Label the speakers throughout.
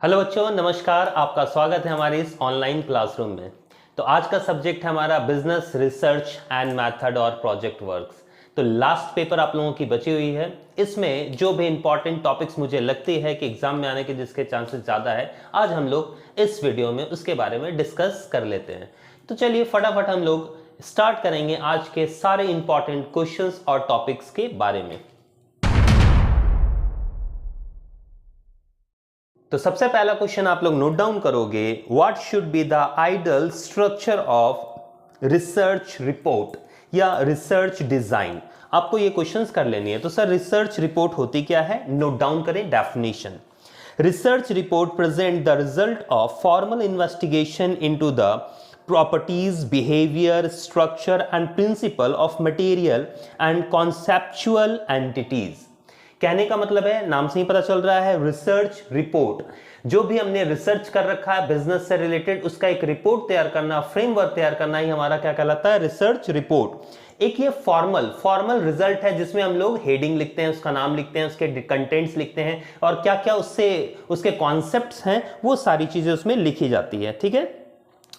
Speaker 1: Hello बच्चों, नमस्कार। आपका स्वागत है हमारे इस ऑनलाइन क्लासरूम में। तो आज का सब्जेक्ट है हमारा बिजनेस रिसर्च एंड मेथड और प्रोजेक्ट वर्क्स। तो लास्ट पेपर आप लोगों की बची हुई है। इसमें जो भी इंपॉर्टेंट टॉपिक्स मुझे लगती है कि एग्जाम में आने के जिसके चांसेस ज़्यादा है, आज हम लोग इस वीडियो में उसके बारे में डिस्कस कर लेते हैं। तो चलिए फटाफट हम लोग स्टार्ट करेंगे आज के सारे इंपॉर्टेंट क्वेश्चंस और टॉपिक्स के बारे में। तो सबसे पहला क्वेश्चन आप लोग नोट डाउन करोगे, what should be the ideal structure of research report या रिसर्च डिजाइन। आपको ये क्वेश्चंस कर लेनी है। तो सर रिसर्च रिपोर्ट होती क्या है, नोट डाउन करें definition. Research report present the result of formal investigation into the properties, behavior, structure and principle of material and conceptual entities। कहने का मतलब है, नाम से ही पता चल रहा है, रिसर्च रिपोर्ट। जो भी हमने रिसर्च कर रखा है बिजनेस से रिलेटेड, उसका एक रिपोर्ट तैयार करना, फ्रेमवर्क तैयार करना ही हमारा क्या कहलाता है, रिसर्च रिपोर्ट। एक ये फॉर्मल रिजल्ट है जिसमें हम लोग हेडिंग लिखते हैं, उसका नाम लिखते हैं, उसके कंटेंट्स लिखते हैं और क्या क्या उससे उसके कॉन्सेप्ट्स हैं वो सारी चीजें उसमें लिखी जाती है। ठीक है।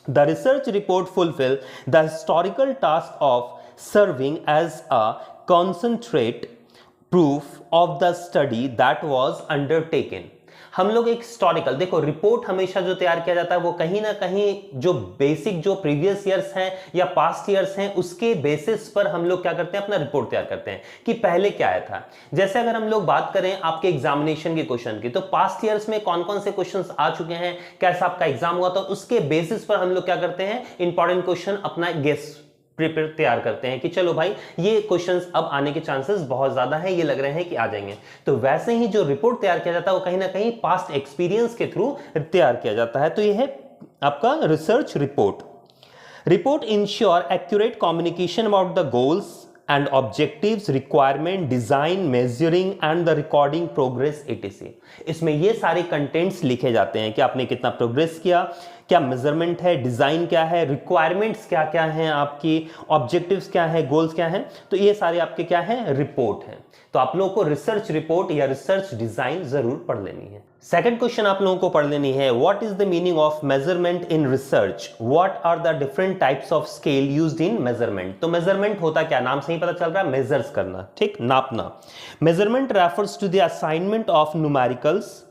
Speaker 1: The research report fulfill the historical task of serving as a concentrate proof of the study that was undertaken। हम लोग एक हिस्टोरिकल, देखो रिपोर्ट हमेशा जो तैयार किया जाता है वो कहीं ना कहीं जो बेसिक जो प्रीवियस ईयर्स हैं या पास्ट ईयर्स हैं उसके बेसिस पर हम लोग क्या करते हैं, अपना रिपोर्ट तैयार करते हैं कि पहले क्या आया था। जैसे अगर हम लोग बात करें आपके एग्जामिनेशन के क्वेश्चन की, तो पास्ट ईयर्स में कौन कौन से क्वेश्चंस आ चुके हैं, कैसा आपका एग्जाम हुआ, तो उसके बेसिस पर हम लोग क्या करते हैं, इंपॉर्टेंट क्वेश्चन अपना गेस प्रिपेयर तैयार करते हैं कि चलो भाई ये क्वेश्चंस अब आने के चांसेस बहुत ज्यादा है, ये लग रहे हैं कि आ जाएंगे। तो वैसे ही जो रिपोर्ट तैयार किया जाता है वो कहीं ना कहीं पास्ट एक्सपीरियंस के थ्रू तैयार किया जाता है। तो ये है आपका research report. Report ensure accurate communication about the goals and objectives, requirement, design, measuring and the recording progress etc। इसमें ये सारे कंटेंट्स लिखे जाते हैं कि आपने कितना प्रोग्रेस किया, क्या मेजरमेंट है, डिजाइन क्या है, रिक्वायरमेंट्स क्या क्या हैं आपकी, ऑब्जेक्टिव्स क्या है, गोल्स क्या हैं। तो ये सारे आपके क्या है, रिपोर्ट है। तो आप लोगों को रिसर्च रिपोर्ट या रिसर्च डिजाइन जरूर पढ़ लेनी है। सेकंड क्वेश्चन आप लोगों को पढ़ लेनी है, what is the meaning of measurement in research, what are the different types of scale used in measurement. तो मेजरमेंट होता क्या, नाम से ही पता चल रहा है, मेजर्स करना, ठीक, नापना। Measurement refers to the assignment of numericals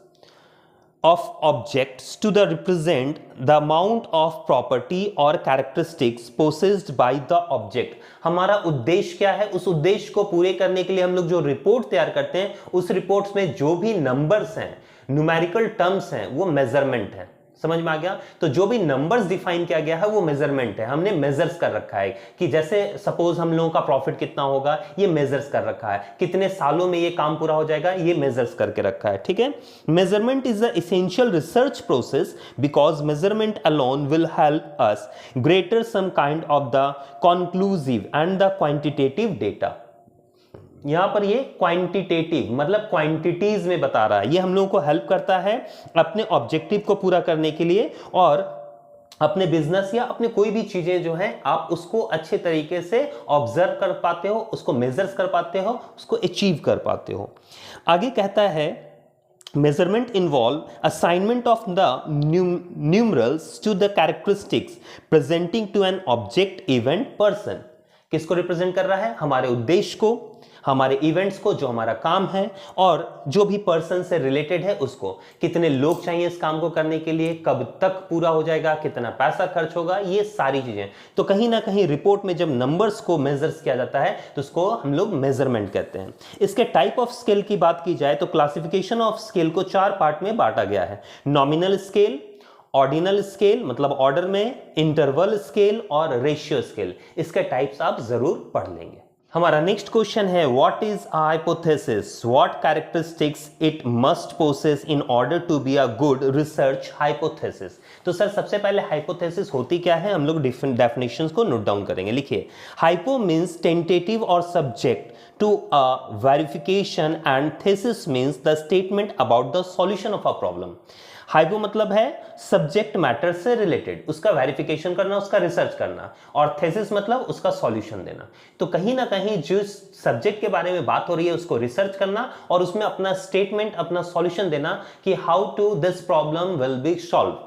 Speaker 1: of objects to the represent the amount of property or characteristics possessed by the object। हमारा उद्देश्य क्या है, उस उद्देश्य को पूरे करने के लिए हम लोग जो रिपोर्ट तैयार करते हैं उस रिपोर्ट्स में जो भी नंबर्स हैं, न्यूमेरिकल टर्म्स हैं, वो मेजरमेंट है। समझ में आ गया। तो जो भी नंबर्स डिफाइन किया गया है वो मेजरमेंट है, हमने मेजर्स कर रखा है कि जैसे सपोज हम लोगों का प्रॉफिट कितना होगा, ये मेजर्स कर रखा है, कितने सालों में ये काम पूरा हो जाएगा, ये मेजर्स करके रखा है। ठीक है। Measurement is the essential research process because measurement alone will help us greater some kind of the conclusive and the quantitative data. यहां पर ये क्वांटिटेटिव मतलब क्वांटिटीज में बता रहा है, ये हम लोगों को हेल्प करता है अपने ऑब्जेक्टिव को पूरा करने के लिए और अपने बिजनेस या अपने कोई भी चीजें जो है आप उसको अच्छे तरीके से ऑब्जर्व कर पाते हो, उसको मेजर्स कर पाते हो, उसको अचीव कर पाते हो। आगे कहता है measurement involve assignment of the numerals to the characteristics presenting to an object, event, person। किसको रिप्रेजेंट कर रहा है, हमारे उद्देश्य को, हमारे इवेंट्स को, जो हमारा काम है, और जो भी पर्सन से रिलेटेड है उसको। कितने लोग चाहिए इस काम को करने के लिए, कब तक पूरा हो जाएगा, कितना पैसा खर्च होगा, ये सारी चीजें। तो कहीं ना कहीं रिपोर्ट में जब नंबर्स को मेजर्स किया जाता है तो उसको हम लोग मेजरमेंट कहते हैं। इसके टाइप ऑफ स्केल की बात की जाए तो क्लासिफिकेशन ऑफ स्केल को 4 पार्ट में बांटा गया है। नॉमिनल स्केल, ऑर्डिनल स्केल मतलब ऑर्डर में, इंटरवल स्केल और रेशियो स्केल। इसके टाइप्स आप जरूर पढ़ लेंगे। हमारा नेक्स्ट क्वेश्चन है, what is hypothesis, what characteristics it must possess in order to be a good research hypothesis. तो सर सबसे पहले हाइपोथेसिस होती क्या है, हम लोग डिफरेंट डेफिनेशंस को नोट डाउन करेंगे। लिखिए, हाइपो मींस टेंटेटिव और subject to a verification and thesis means the statement about the solution of a problem। Hypo मतलब है सब्जेक्ट मैटर से रिलेटेड, उसका वेरिफिकेशन करना, उसका रिसर्च करना, और थेसिस मतलब उसका सॉल्यूशन देना। तो कहीं ना कहीं जिस सब्जेक्ट के बारे में बात हो रही है उसको रिसर्च करना और उसमें अपना स्टेटमेंट, अपना सॉल्यूशन देना कि how to this problem will be solved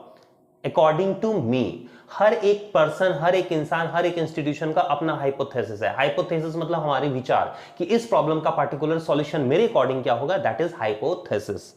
Speaker 1: according to me. हर एक पर्सन, हर एक इंसान, हर एक इंस्टीट्यूशन का अपना हाइपोथेसिस है। हाइपोथेसिस मतलब हमारे विचार कि इस प्रॉब्लम का पार्टिकुलर सॉल्यूशन मेरे अकॉर्डिंग क्या होगा, दैट इज हाइपोथेसिस।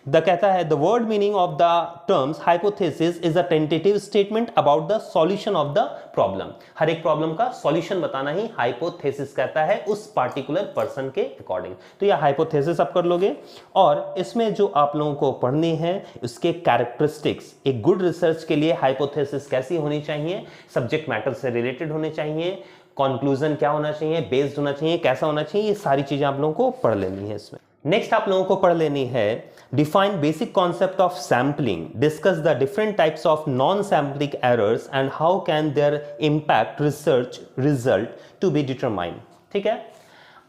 Speaker 1: कहता है the word meaning of the terms hypothesis is a tentative statement about the solution of the problem. हर एक प्रॉब्लम का सॉल्यूशन बताना ही हाइपोथेसिस कहता है उस पार्टिकुलर पर्सन के अकॉर्डिंग। तो यह हाइपोथेसिस आप कर लोगे। और इसमें जो आप लोगों को पढ़नी है उसके कैरेक्टरिस्टिक्स, एक गुड रिसर्च के लिए हाइपोथेसिस कैसी होनी चाहिए, सब्जेक्ट मैटर से रिलेटेड होने चाहिए, कंक्लूजन क्या होना चाहिए, बेस्ड होना चाहिए, कैसा होना चाहिए, ये सारी चीजें आप लोगों को पढ़ लेनी है इसमें। नेक्स्ट आप लोगों को पढ़ लेनी है define basic concept of sampling, discuss the different types of non sampling errors and how can their impact research result to be determine. ठीक है,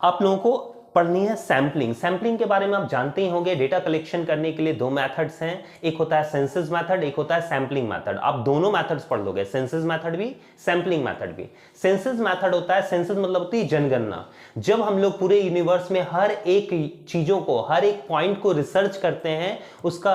Speaker 1: आप लोगों को पढ़नी है सैम्पलिंग। सैम्पलिंग के बारे में आप जानते ही होंगे, डेटा कलेक्शन करने के लिए दो मेथड्स हैं, एक होता है सेंसस मेथड, एक होता है सैम्पलिंग मेथड। आप दोनों मेथड्स पढ़ लोगे, सेंसस मेथड भी, सैम्पलिंग मेथड भी। सेंसस मेथड होता है, सेंसस मतलब होती है जनगणना। जब हम लोग पूरे यूनिवर्स में हर एक चीजों को, हर एक पॉइंट को रिसर्च करते हैं, उसका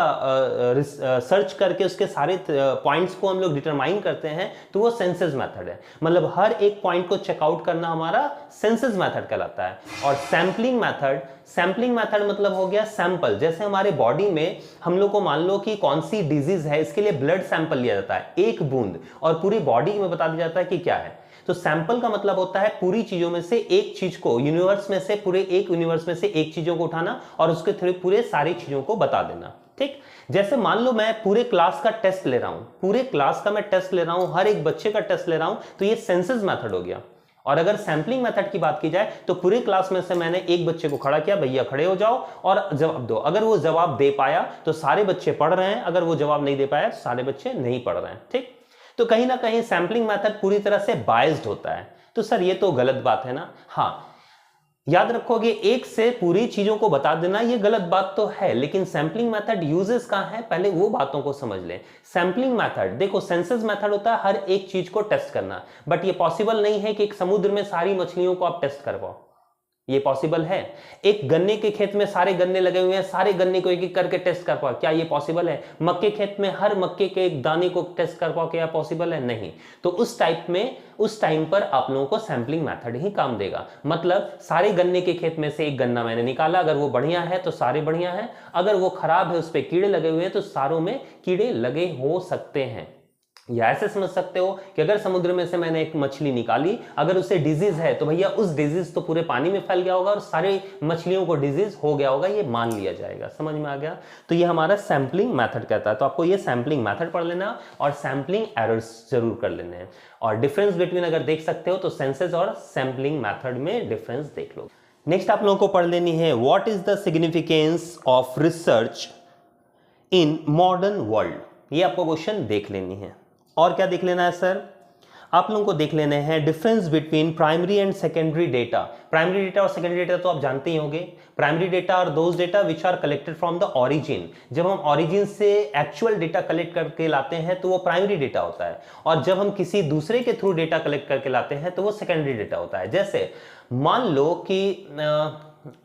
Speaker 1: सर्च करके उसके सारे पॉइंट्स को हम लोग डिटरमाइन करते हैं, तो वो सेंसस मेथड है। मतलब हर एक पॉइंट को चेकआउट करना हमारा सेंसस मेथड कहलाता है। और सैम्पलिंग मेथड मतलब हो गया सैंपल। जैसे हमारे बॉडी में हम लोग को मान लो कि कौन सी डिजीज है, इसके लिए ब्लड सैंपल लिया जाता है, एक बूंद, और पूरी बॉडी में बता दिया जाता है कि क्या है। तो सैंपल का मतलब होता है पूरी चीजों में से एक चीज को, यूनिवर्स में से, पूरे एक यूनिवर्स में से एक चीजों को उठाना और उसके थ्रू पूरे सारी चीजों को बता देना। ठीक, जैसे मान लो मैं पूरे क्लास का टेस्ट ले रहा हूं, पूरे क्लास का मैं टेस्ट ले रहा हूं, हर एक बच्चे का टेस्ट ले रहा हूं, तो ये सेंसस मेथड हो गया। और अगर सैंपलिंग मेथड की बात की जाए तो पूरे क्लास में से मैंने एक बच्चे को खड़ा किया, भैया खड़े हो जाओ और जवाब दो। अगर वो जवाब दे पाया तो सारे बच्चे पढ़ रहे हैं, अगर वो जवाब नहीं दे पाया तो सारे बच्चे नहीं पढ़ रहे हैं। ठीक, तो कहीं ना कहीं सैंपलिंग मेथड पूरी तरह से बायस्ड होता है। तो सर ये तो गलत बात है ना। हाँ, याद रखोगे, एक से पूरी चीजों को बता देना ये गलत बात तो है, लेकिन सैंपलिंग मेथड यूजेस कहां है, पहले वो बातों को समझ लें। सैंपलिंग मेथड, देखो सेंसस मेथड होता है हर एक चीज को टेस्ट करना, बट ये पॉसिबल नहीं है कि एक समुद्र में सारी मछलियों को आप टेस्ट कर पाओ। ये पॉसिबल है? एक गन्ने के खेत में सारे गन्ने लगे हुए हैं, सारे गन्ने को एक एक करके टेस्ट कर पाओ, क्या ये पॉसिबल है? मक्के खेत में हर मक्के के एक दाने को टेस्ट कर पाओ, क्या पॉसिबल है? नहीं। तो उस टाइम पर आप लोगों को सैंपलिंग मेथड ही काम देगा। मतलब सारे गन्ने के खेत में से एक गन्ना मैंने निकाला, अगर वो बढ़िया है तो सारे बढ़िया हैं, अगर वो खराब है, उस पर कीड़े लगे हुए हैं, तो सारों में कीड़े लगे हो सकते हैं। या ऐसे समझ सकते हो कि अगर समुद्र में से मैंने एक मछली निकाली, अगर उसे डिजीज है तो भैया उस डिजीज तो पूरे पानी में फैल गया होगा और सारे मछलियों को डिजीज हो गया होगा, ये मान लिया जाएगा। समझ में आ गया? तो ये हमारा सैंपलिंग मेथड कहता है। तो आपको ये सैंपलिंग मेथड पढ़ लेना और सैंपलिंग एरर्स जरूर कर लेने हैं। और डिफरेंस बिटवीन अगर देख सकते हो तो सेंसस और सैंपलिंग मेथड में डिफरेंस देख लो। नेक्स्ट आप लोगों को पढ़ लेनी है what is the significance of research in modern world. ये आपको क्वेश्चन देख लेनी है। और क्या देख लेना है सर? आप लोगों को देख लेने हैं difference between primary and secondary data. Primary data और सेकेंडरी डेटा तो आप जानते ही होंगे। प्राइमरी डेटा और those data which are collected from the origin. जब हम ओरिजिन से एक्चुअल डेटा कलेक्ट करके लाते हैं तो वो प्राइमरी डेटा होता है, और जब हम किसी दूसरे के थ्रू डेटा कलेक्ट करके लाते हैं तो वो सेकेंडरी डेटा होता है। जैसे मान लो कि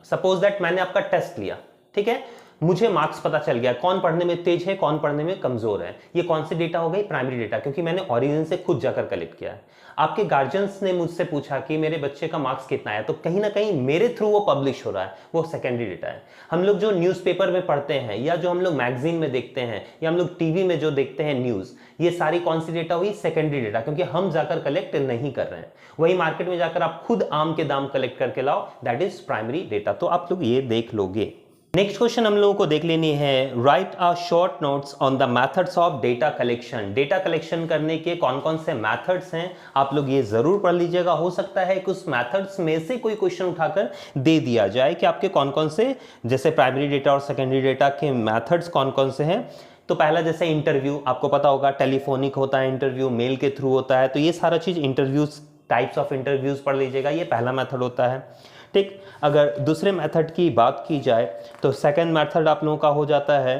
Speaker 1: सपोज दैट मैंने आपका टेस्ट लिया, ठीक है, मुझे मार्क्स पता चल गया, कौन पढ़ने में तेज है, कौन पढ़ने में कमजोर है। ये कौन सी डेटा हो गई? प्राइमरी डेटा, क्योंकि मैंने ओरिजिन से खुद जाकर कलेक्ट किया है। आपके गार्जियंस ने मुझसे पूछा कि मेरे बच्चे का मार्क्स कितना है, तो कहीं ना कहीं मेरे थ्रू वो पब्लिश हो रहा है, वो सेकेंडरी डेटा है। हम लोग जो न्यूज़पेपर में पढ़ते हैं, या जो हम लोग मैगजीन में देखते हैं, या हम लोग टीवी में जो देखते हैं न्यूज़, ये सारी कौन सी डेटा हुई? सेकेंडरी डेटा, क्योंकि हम जाकर कलेक्ट नहीं कर रहे हैं। वही मार्केट में जाकर आप खुद आम के दाम कलेक्ट करके लाओ, दैट इज प्राइमरी डेटा। तो आप लोग ये देख लोगे। नेक्स्ट क्वेश्चन हम लोगों को देख लेनी है right a short notes on the methods of data collection. Data collection करने के कौन कौन से मेथड्स हैं, आप लोग ये जरूर पढ़ लीजिएगा। हो सकता है कि उस मेथड्स में से कोई क्वेश्चन उठाकर दे दिया जाए कि आपके कौन कौन से, जैसे प्राइमरी डेटा और सेकेंडरी डेटा के मेथड्स कौन कौन से हैं। तो पहला जैसे इंटरव्यू, आपको पता होगा टेलीफोनिक होता है इंटरव्यू, मेल के थ्रू होता है, तो ये सारा चीज इंटरव्यूज, टाइप्स ऑफ इंटरव्यूज पढ़ लीजिएगा, ये पहला मेथड होता है। ठीक, अगर दूसरे मेथड की बात की जाए तो सेकंड मेथड आप लोगों का हो जाता है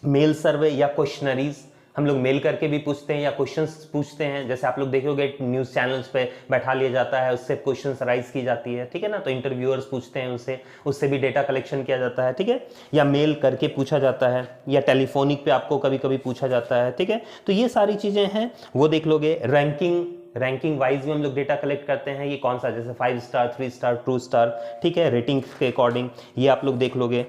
Speaker 1: मेल सर्वे या क्वेश्चनरीज, हम लोग मेल करके भी पूछते हैं या क्वेश्चंस पूछते हैं, जैसे आप लोग देखोगे न्यूज़ चैनल्स पे बैठा लिया जाता है, उससे क्वेश्चंस राइज की जाती है, ठीक है ना, तो इंटरव्यूअर्स पूछते हैं उनसे, उससे भी डेटा कलेक्शन किया जाता है, ठीक है, या मेल करके पूछा जाता है, या टेलीफोनिक पे आपको कभी कभी पूछा जाता है, ठीक है। तो ये सारी चीज़ें हैं, वो देख लोगे। रैंकिंग वाइज भी हम लोग डेटा कलेक्ट करते हैं, ये कौन सा, जैसे 5 स्टार, 3 स्टार, 2 स्टार, ठीक है, रेटिंग के अकॉर्डिंग, ये आप लोग देख लोगे।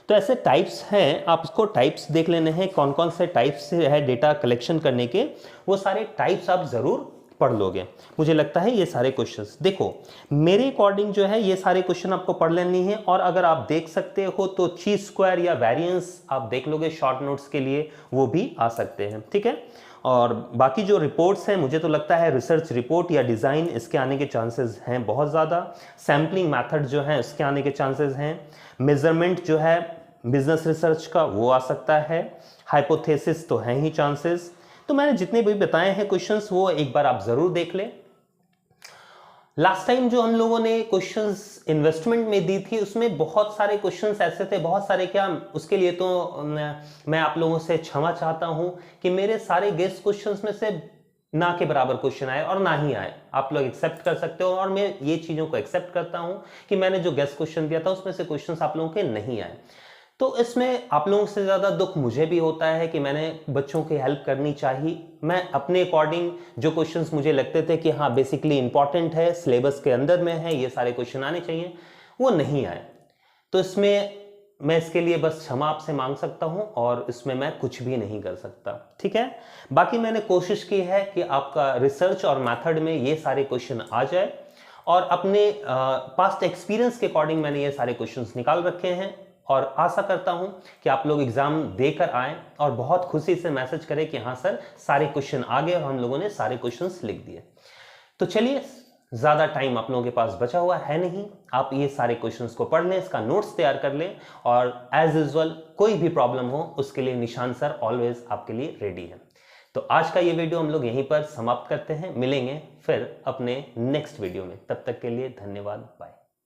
Speaker 1: तो ऐसे टाइप्स हैं, आप उसको टाइप्स देख लेने हैं, कौन कौन से टाइप्स है डेटा कलेक्शन करने के, वो सारे टाइप्स आप जरूर पढ़ लोगे। मुझे लगता है ये सारे क्वेश्चंस, देखो मेरे अकॉर्डिंग जो है ये सारे क्वेश्चन आपको पढ़ लेनी है, और अगर आप देख सकते हो तो ची स्क्वायर या वेरिएंस आप देख लोगे शॉर्ट नोट्स के लिए, वो भी आ सकते हैं, ठीक है। और बाकी जो रिपोर्ट्स हैं, मुझे तो लगता है रिसर्च रिपोर्ट या डिज़ाइन, इसके आने के चांसेस हैं बहुत ज़्यादा। सैम्पलिंग मेथड जो है उसके आने के चांसेस हैं। मेजरमेंट जो है बिजनेस रिसर्च का, वो आ सकता है। हाइपोथेसिस तो है ही चांसेस। तो मैंने जितने भी बताए हैं क्वेश्चंस, वो एक बार आप जरूर देख लें। लास्ट टाइम जो हम लोगों ने क्वेश्चंस इन्वेस्टमेंट में दी थी, उसमें बहुत सारे क्वेश्चंस ऐसे थे, बहुत सारे, क्या उसके लिए तो मैं आप लोगों से क्षमा चाहता हूं कि मेरे सारे गेस्ट क्वेश्चंस में से ना के बराबर क्वेश्चन आए और ना ही आए, आप लोग एक्सेप्ट कर सकते हो, और मैं ये चीजों को एक्सेप्ट करता हूं कि मैंने जो गेस्ट क्वेश्चन दिया था उसमें से क्वेश्चंस आप लोगों के नहीं आए। तो इसमें आप लोगों से ज़्यादा दुख मुझे भी होता है कि मैंने बच्चों की हेल्प करनी चाहिए। मैं अपने अकॉर्डिंग जो क्वेश्चंस मुझे लगते थे कि हाँ बेसिकली इंपॉर्टेंट है, सिलेबस के अंदर में है, ये सारे क्वेश्चन आने चाहिए, वो नहीं आए। तो इसमें मैं इसके लिए बस क्षमा आपसे मांग सकता हूं, और इसमें मैं कुछ भी नहीं कर सकता, ठीक है। बाकी मैंने कोशिश की है कि आपका रिसर्च और मेथड में ये सारे क्वेश्चन आ जाए, और अपने पास्ट एक्सपीरियंस के अकॉर्डिंग मैंने ये सारे क्वेश्चंस निकाल रखे हैं, और आशा करता हूं कि आप लोग एग्जाम देकर आए और बहुत खुशी से मैसेज करें कि हाँ सर सारे क्वेश्चन आ गए और हम लोगों ने सारे क्वेश्चंस लिख दिए। तो चलिए, ज्यादा टाइम आप लोगों के पास बचा हुआ है नहीं, आप ये सारे क्वेश्चंस को पढ़ लें, इसका नोट्स तैयार कर लें, और एज यूजुअल कोई भी प्रॉब्लम हो उसके लिए निशान सर ऑलवेज आपके लिए रेडी है। तो आज का ये वीडियो हम लोग यहीं पर समाप्त करते हैं, मिलेंगे फिर अपने नेक्स्ट वीडियो में, तब तक के लिए धन्यवाद, बाय।